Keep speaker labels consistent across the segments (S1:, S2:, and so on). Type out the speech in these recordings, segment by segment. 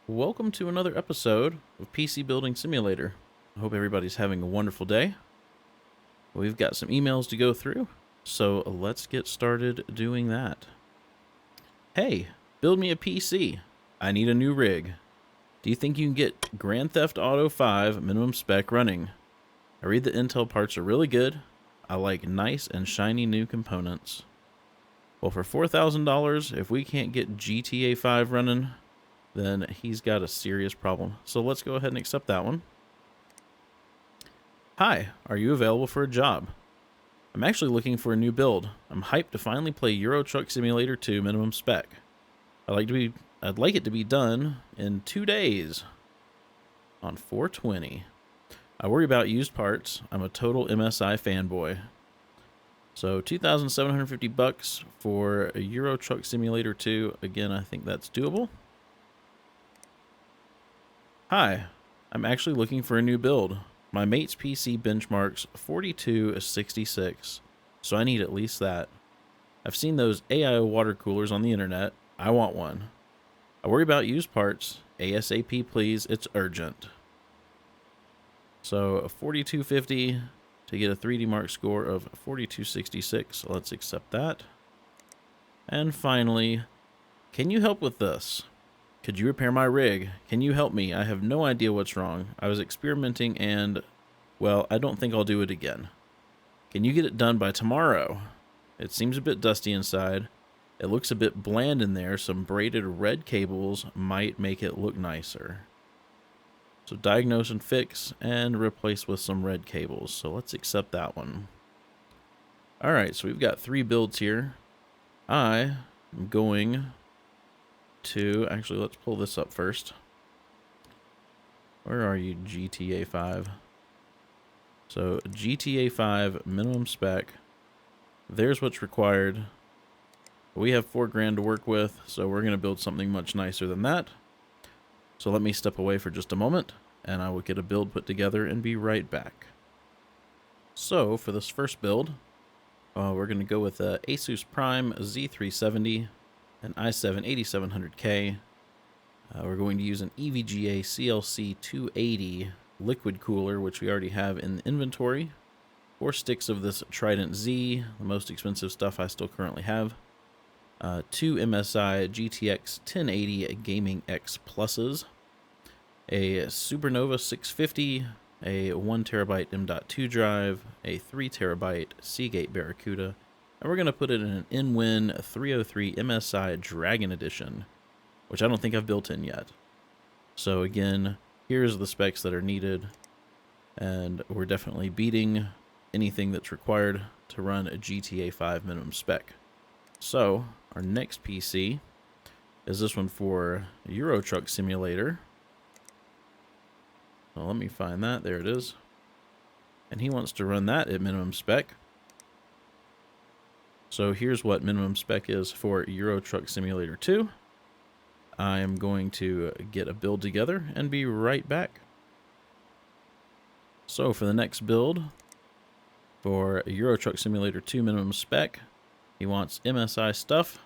S1: Welcome to another episode of PC Building Simulator. I hope everybody's having a wonderful day. We've got some emails to go through, so let's get started doing that. Hey, build me a PC. I need a new rig. Do you think you can get Grand Theft Auto 5 minimum spec running? I read the Intel parts are really good. I like nice and shiny new components. Well, for $4,000, if we can't get GTA 5 running, then he's got a serious problem. So let's go ahead and accept that one. Hi, are you available for a job? I'm actually looking for a new build. I'm hyped to finally play Euro Truck Simulator 2 minimum spec. I'd like it to be done in 2 days on 420. I worry about used parts. I'm a total MSI fanboy. So $2,750 for a Euro Truck Simulator 2. Again, I think that's doable. Hi, I'm actually looking for a new build. My mate's PC benchmarks 4266, so I need at least that. I've seen those AIO water coolers on the internet. I want one. I worry about used parts. ASAP please, it's urgent. So a 4250 to get a 3D Mark score of 4266. Let's accept that. And finally, can you help with this? Could you repair my rig? Can you help me? I have no idea what's wrong. I was experimenting and, well, I don't think I'll do it again. Can you get it done by tomorrow? It seems a bit dusty inside. It looks a bit bland in there. Some braided red cables might make it look nicer. So diagnose and fix and replace with some red cables. So let's accept that one. All right, so we've got 3 builds here. I am going to, actually, let's pull this up first. Where are you, GTA 5? So GTA 5 minimum spec. There's what's required. We have $4,000 to work with, so we're going to build something much nicer than that. So let me step away for just a moment, and I will get a build put together and be right back. So for this first build, we're going to go with a Asus Prime Z370, an i7-8700K. We're going to use an EVGA CLC 280 liquid cooler, which we already have in the inventory. 4 sticks of this Trident Z, the most expensive stuff I still currently have. 2 MSI GTX 1080 Gaming X Pluses. A Supernova 650, a 1TB M.2 drive, a 3TB Seagate Barracuda, and we're going to put it in an InWin 303 MSI Dragon Edition, which I don't think I've built in yet. So again, here's the specs that are needed, and we're definitely beating anything that's required to run a GTA 5 minimum spec. So our next PC is this one for Euro Truck Simulator. So let me find that. There it is. And he wants to run that at minimum spec. So here's what minimum spec is for Euro Truck Simulator 2. I am going to get a build together and be right back. So for the next build, for Euro Truck Simulator 2 minimum spec, he wants MSI stuff.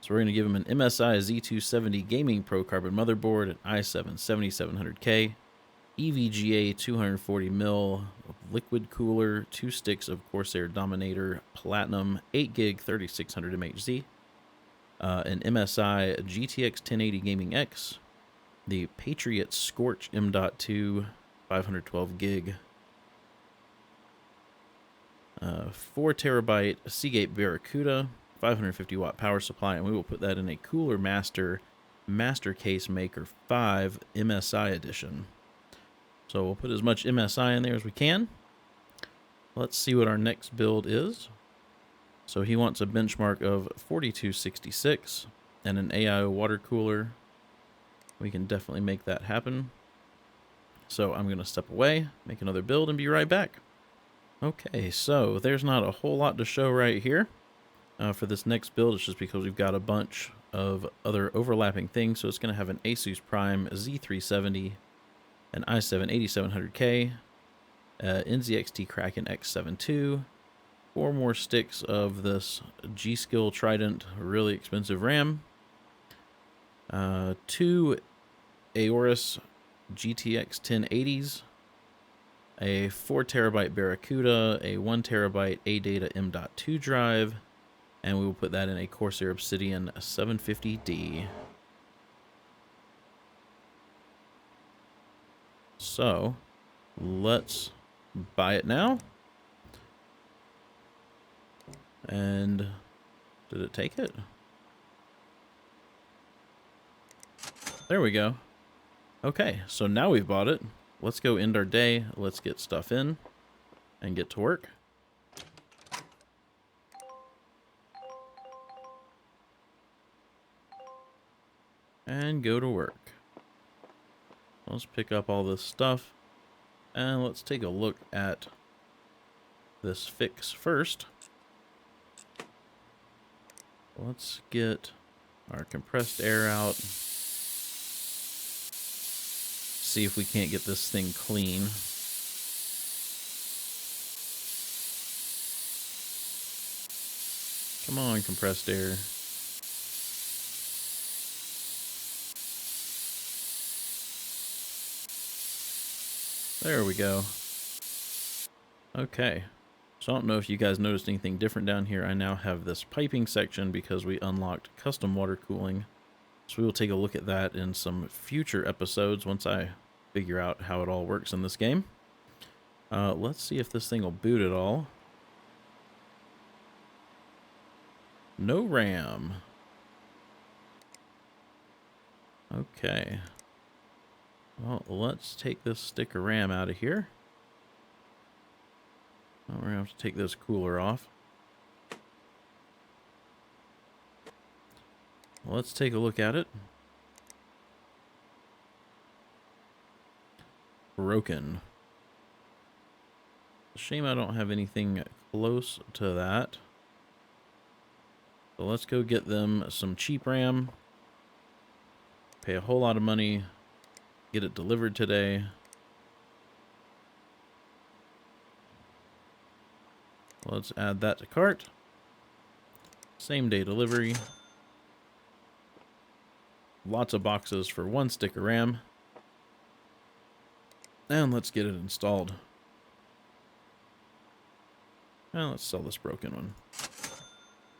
S1: So we're going to give him an MSI Z270 Gaming Pro Carbon motherboard, an i7-7700K, EVGA 240mm liquid cooler, 2 sticks of Corsair Dominator Platinum 8GB 3600 MHz, an MSI GTX 1080 Gaming X, the Patriot Scorch M.2 512GB, 4TB Seagate Barracuda, 550-watt power supply, and we will put that in a Cooler Master Case Maker 5 MSI edition. So we'll put as much MSI in there as we can. Let's see what our next build is. So he wants a benchmark of 4266 and an AIO water cooler. We can definitely make that happen. So I'm going to step away, make another build, and be right back. Okay, so there's not a whole lot to show right here. For this next build, it's just because we've got a bunch of other overlapping things. So it's going to have an Asus Prime Z370, an i7-8700K, NZXT Kraken X72, 4 more sticks of this G-Skill Trident really expensive RAM, 2 Aorus GTX 1080s, a 4 terabyte Barracuda, a 1 terabyte ADATA M.2 drive, and we will put that in a Corsair Obsidian 750D. So, let's buy it now. And did it take it? There we go. Okay, so now we've bought it. Let's go end our day. Let's get stuff in and get to work. And go to work. Let's pick up all this stuff. And let's take a look at this fix first. Let's get our compressed air out. See if we can't get this thing clean. Come on, compressed air. There we go. Okay. So I don't know if you guys noticed anything different down here. I now have this piping section because we unlocked custom water cooling. So we will take a look at that in some future episodes once I figure out how it all works in this game. Let's see if this thing will boot at all. No RAM. Okay. Well, let's take this stick of RAM out of here. Oh, we're going to have to take this cooler off. Let's take a look at it. Broken. Shame I don't have anything close to that. So let's go get them some cheap RAM. Pay a whole lot of money. Get it delivered today. Let's add that to cart. Same day delivery. Lots of boxes for one stick of RAM. And let's get it installed. And let's sell this broken one.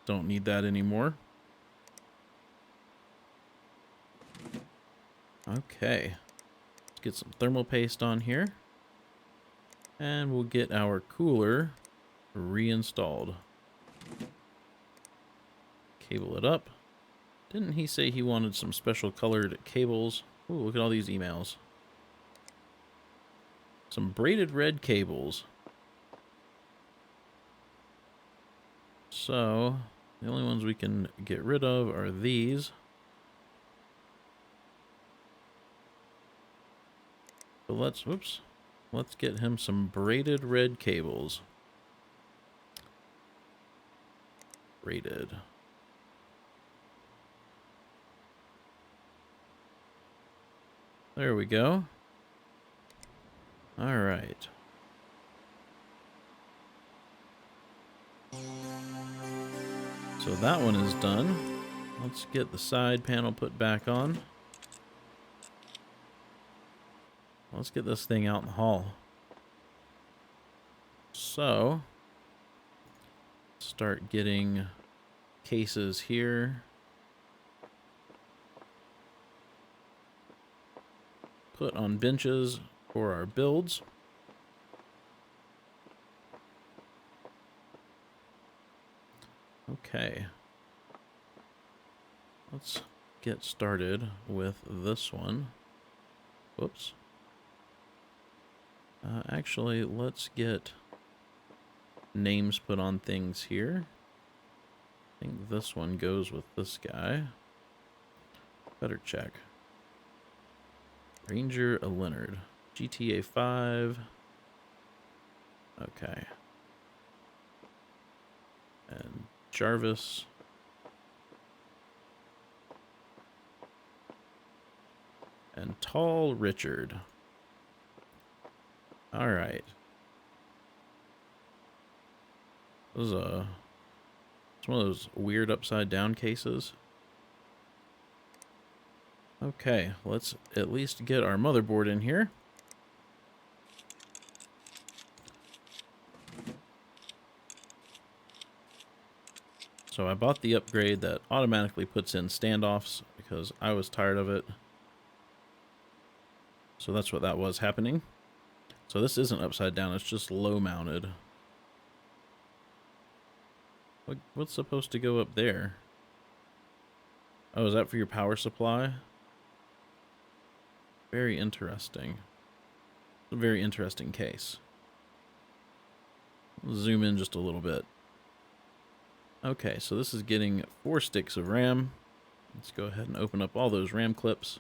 S1: Don't need that anymore. Okay. Let's get some thermal paste on here. And we'll get our cooler reinstalled. Cable it up. Didn't he say he wanted some special colored cables? Ooh, look at all these emails. Some braided red cables. So, the only ones we can get rid of are these. So let's get him some braided red cables. Braided. There we go. All right. So that one is done. Let's get the side panel put back on. Let's get this thing out in the hall. So, start getting cases here. Put on benches for our builds. Okay. Let's get started with this one. Whoops. Actually, let's get names put on things here. I think this one goes with this guy. Better check. Ranger Leonard. GTA 5. Okay. And Jarvis. And Tall Richard. All right. This is it's one of those weird upside down cases. Okay, let's at least get our motherboard in here. So I bought the upgrade that automatically puts in standoffs because I was tired of it. So that's what that was happening. So this isn't upside down, it's just low mounted. What's supposed to go up there? Oh, is that for your power supply? Very interesting. A very interesting case. Zoom in just a little bit. Okay, so this is getting 4 sticks of RAM. Let's go ahead and open up all those RAM clips.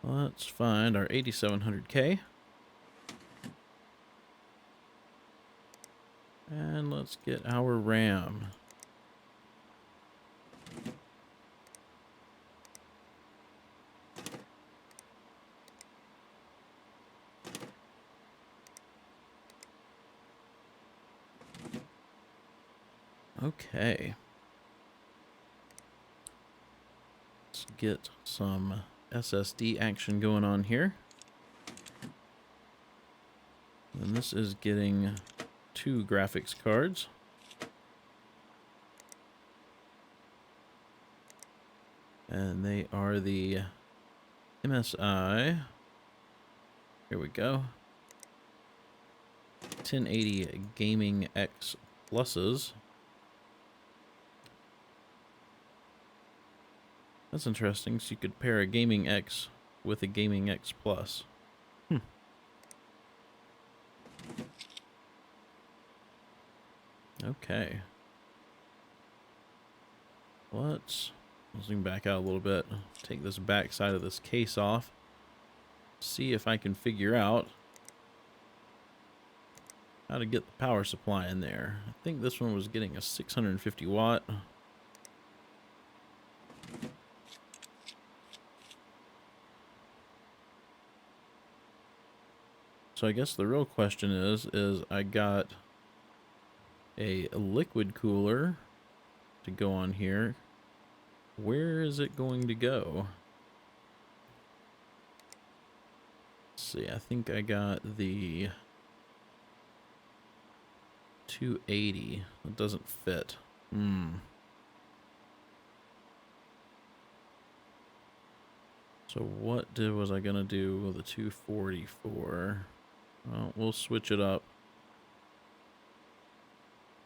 S1: Let's find our 8700K. And let's get our RAM. Okay. Let's get some SSD action going on here. And this is getting 2 graphics cards. And they are the MSI. Here we go. 1080 Gaming X Pluses. That's interesting. So you could pair a Gaming X with a Gaming X Plus. Okay. Let's zoom back out a little bit. Take this back side of this case off. See if I can figure out how to get the power supply in there. I think this one was getting a 650 watt. So I guess the real question is I got a liquid cooler to go on here. Where is it going to go? Let's see, I think I got the 280. It doesn't fit. So what was I gonna do with the 244? Well, we'll switch it up.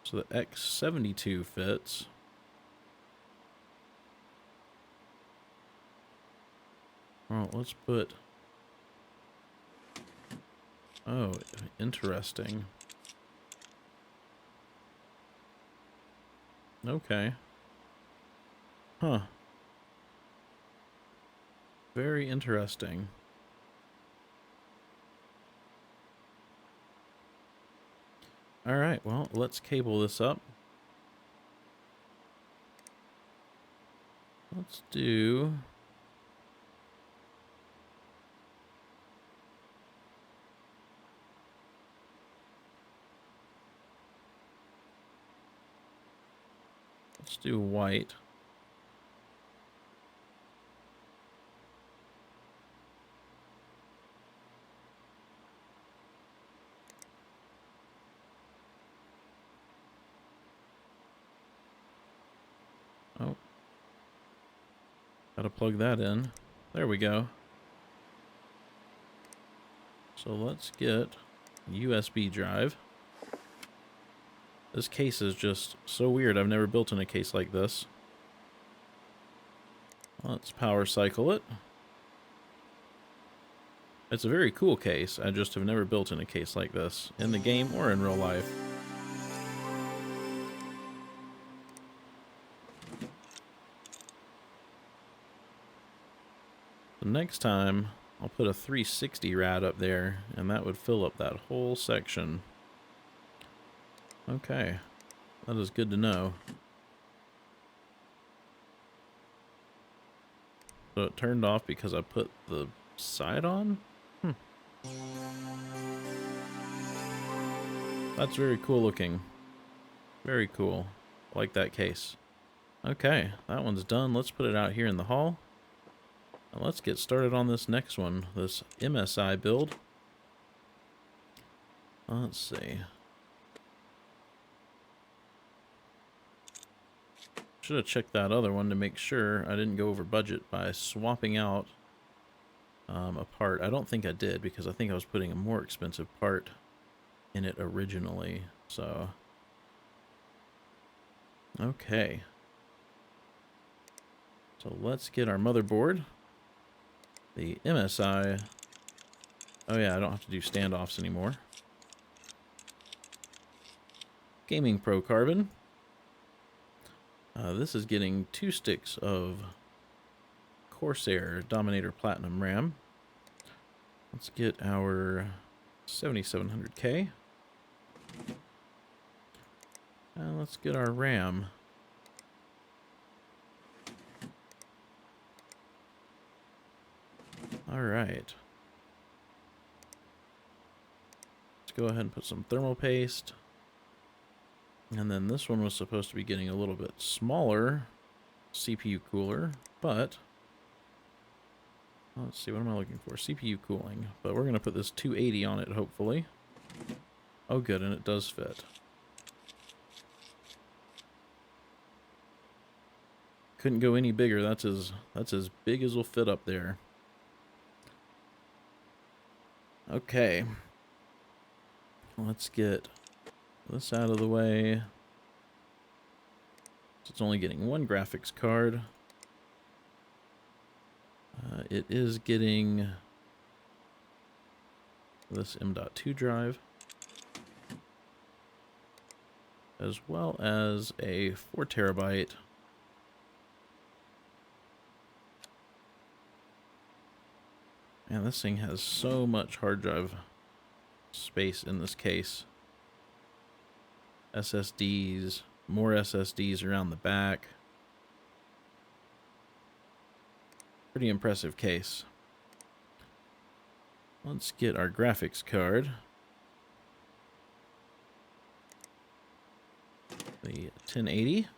S1: So the X72 fits. Well, let's put... Oh, interesting. Okay. Huh. Very interesting. Alright, well, let's cable this up. Let's do... Let's do white. Oh. Gotta plug that in. There we go. So let's get a USB drive. This case is just so weird. I've never built in a case like this. Let's power cycle it. It's a very cool case. I just have never built in a case like this in the game or in real life. The next time, I'll put a 360 rad up there, and that would fill up that whole section. Okay, that is good to know. So it turned off because I put the side on? That's very cool looking. Very cool. I like that case. Okay, that one's done. Let's put it out here in the hall. And let's get started on this next one, this MSI build. Let's see. Should have checked that other one to make sure I didn't go over budget by swapping out a part. I don't think I did, because I think I was putting a more expensive part in it originally. So, okay. So let's get our motherboard. The MSI. Oh yeah, I don't have to do standoffs anymore. Gaming Pro Carbon. This is getting 2 sticks of Corsair Dominator Platinum RAM. Let's get our 7700K. And let's get our RAM. Alright. Let's go ahead and put some thermal paste. And then this one was supposed to be getting a little bit smaller CPU cooler, but let's see, what am I looking for? CPU cooling, but we're going to put this 280 on it, hopefully. Oh good, and it does fit. Couldn't go any bigger. That's as big as will fit up there. Okay. Let's get this out of the way. It's only getting 1 graphics card. It is getting this M.2 drive, as well as a 4 terabyte Man, this thing has so much hard drive space in this case. SSDs, more SSDs around the back. Pretty impressive case. Let's get our graphics card. The 1080.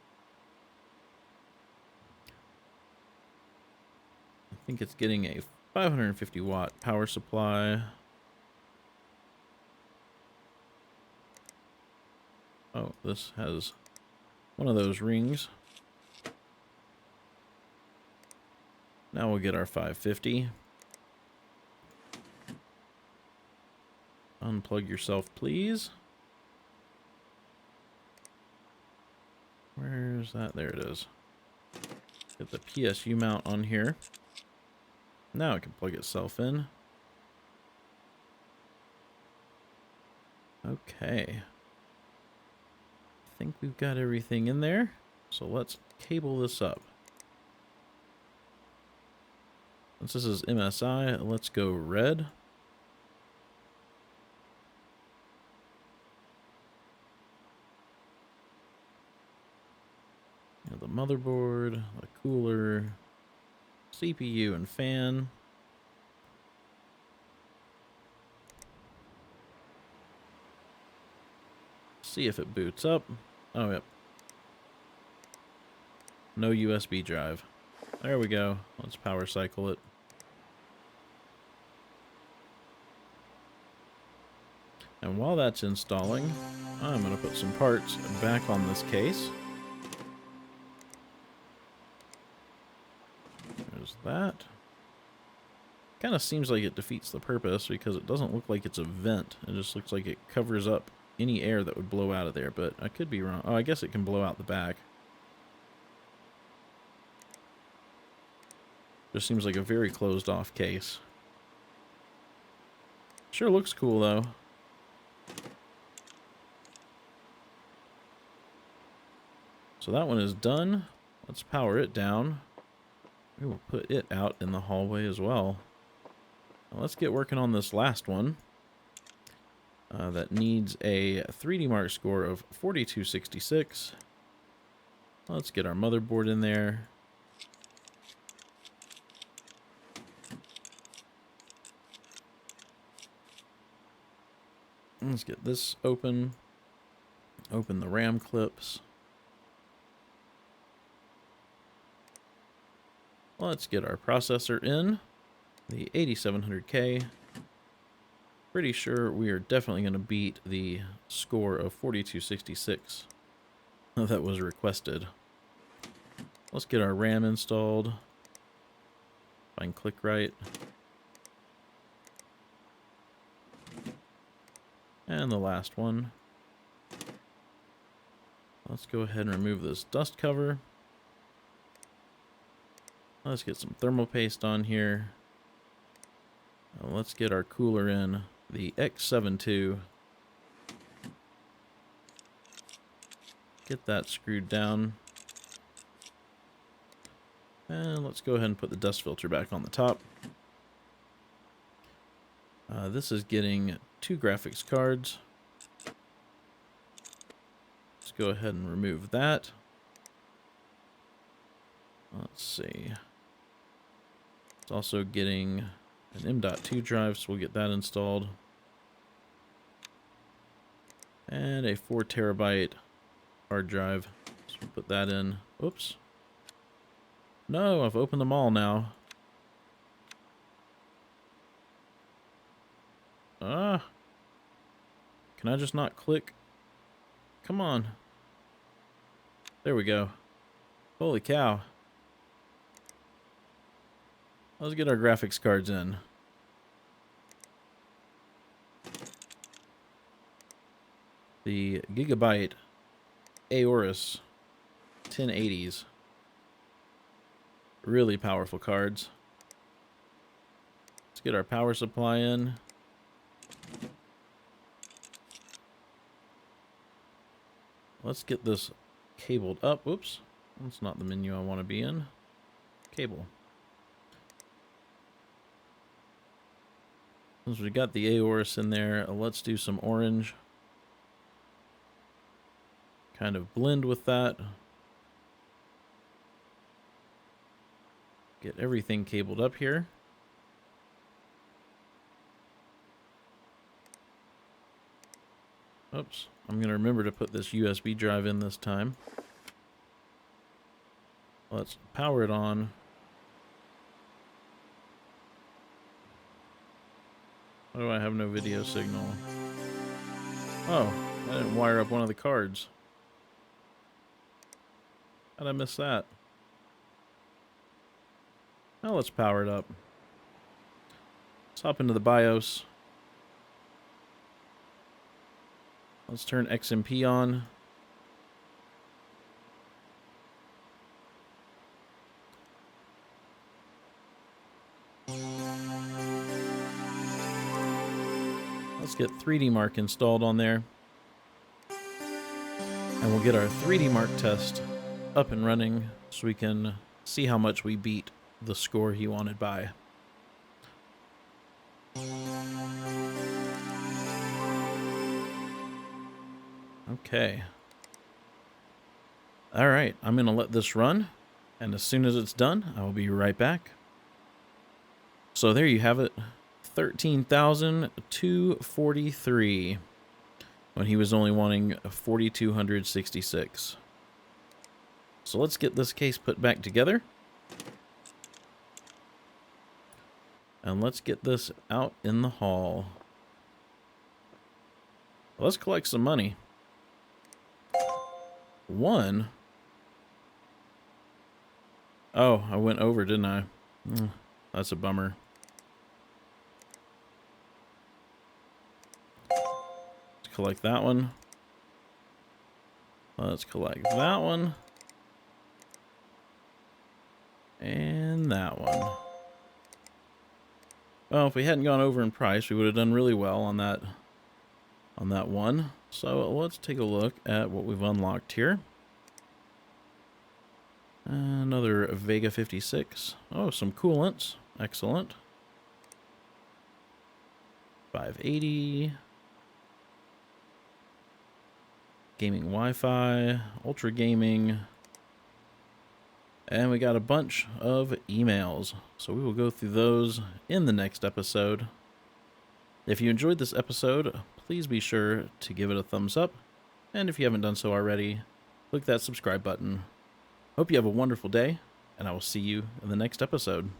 S1: I think it's getting a 550 watt power supply. Oh, this has one of those rings. Now we'll get our 550. Unplug yourself, please. Where's that? There it is. Get the PSU mount on here. Now it can plug itself in. Okay. I think we've got everything in there. So let's cable this up. Since this is MSI, let's go red. The motherboard, the cooler, CPU and fan. See if it boots up. Oh, yep. No USB drive. There we go. Let's power cycle it. And while that's installing, I'm going to put some parts back on this case. There's that. Kind of seems like it defeats the purpose because it doesn't look like it's a vent. It just looks like it covers up any air that would blow out of there, but I could be wrong. Oh, I guess it can blow out the back. Just seems like a very closed off case. Sure looks cool though. So that one is done. Let's power it down. We will put it out in the hallway as well. Now let's get working on this last one. That needs a 3D Mark score of 4266. Let's get our motherboard in there. Let's get this open. Open the RAM clips. Let's get our processor in, the 8700K. Pretty sure we are definitely going to beat the score of 4266 that was requested. Let's get our RAM installed. If I can click right. And the last one. Let's go ahead and remove this dust cover. Let's get some thermal paste on here. Let's get our cooler in, the X72. Get that screwed down. And let's go ahead and put the dust filter back on the top. This is getting 2 graphics cards. Let's go ahead and remove that. Let's see. It's also getting an M.2 drive, so we'll get that installed. And a 4 terabyte hard drive. So we'll put that in. Oops. No, I've opened them all now. Ah. Can I just not click? Come on. There we go. Holy cow. Let's get our graphics cards in. The Gigabyte Aorus 1080s. Really powerful cards. Let's get our power supply in. Let's get this cabled up. Whoops. That's not the menu I want to be in. Cable. Since we got the Aorus in there, let's do some orange. Kind of blend with that. Get everything cabled up here. Oops. I'm going to remember to put this USB drive in this time. Let's power it on. Why do I have no video signal? Oh, I didn't wire up one of the cards. How'd I miss that? Now let's power it up. Let's hop into the BIOS. Let's turn XMP on. Let's get 3D Mark installed on there. And we'll get our 3D Mark test up and running so we can see how much we beat the score he wanted by. Okay. All right, I'm going to let this run, and as soon as it's done, I will be right back. So there you have it, 13,243 when he was only wanting 4,266. So let's get this case put back together. And let's get this out in the hall. Let's collect some money. One. Oh, I went over, didn't I? That's a bummer. Let's collect that one. Let's collect that one. And that one. Well, if we hadn't gone over in price, we would have done really well on that one. So let's take a look at what we've unlocked here. Another Vega 56. Oh, some coolants. Excellent. 580. Gaming Wi-Fi. Ultra Gaming. And we got a bunch of emails. So we will go through those in the next episode. If you enjoyed this episode, please be sure to give it a thumbs up. And if you haven't done so already, click that subscribe button. Hope you have a wonderful day, and I will see you in the next episode.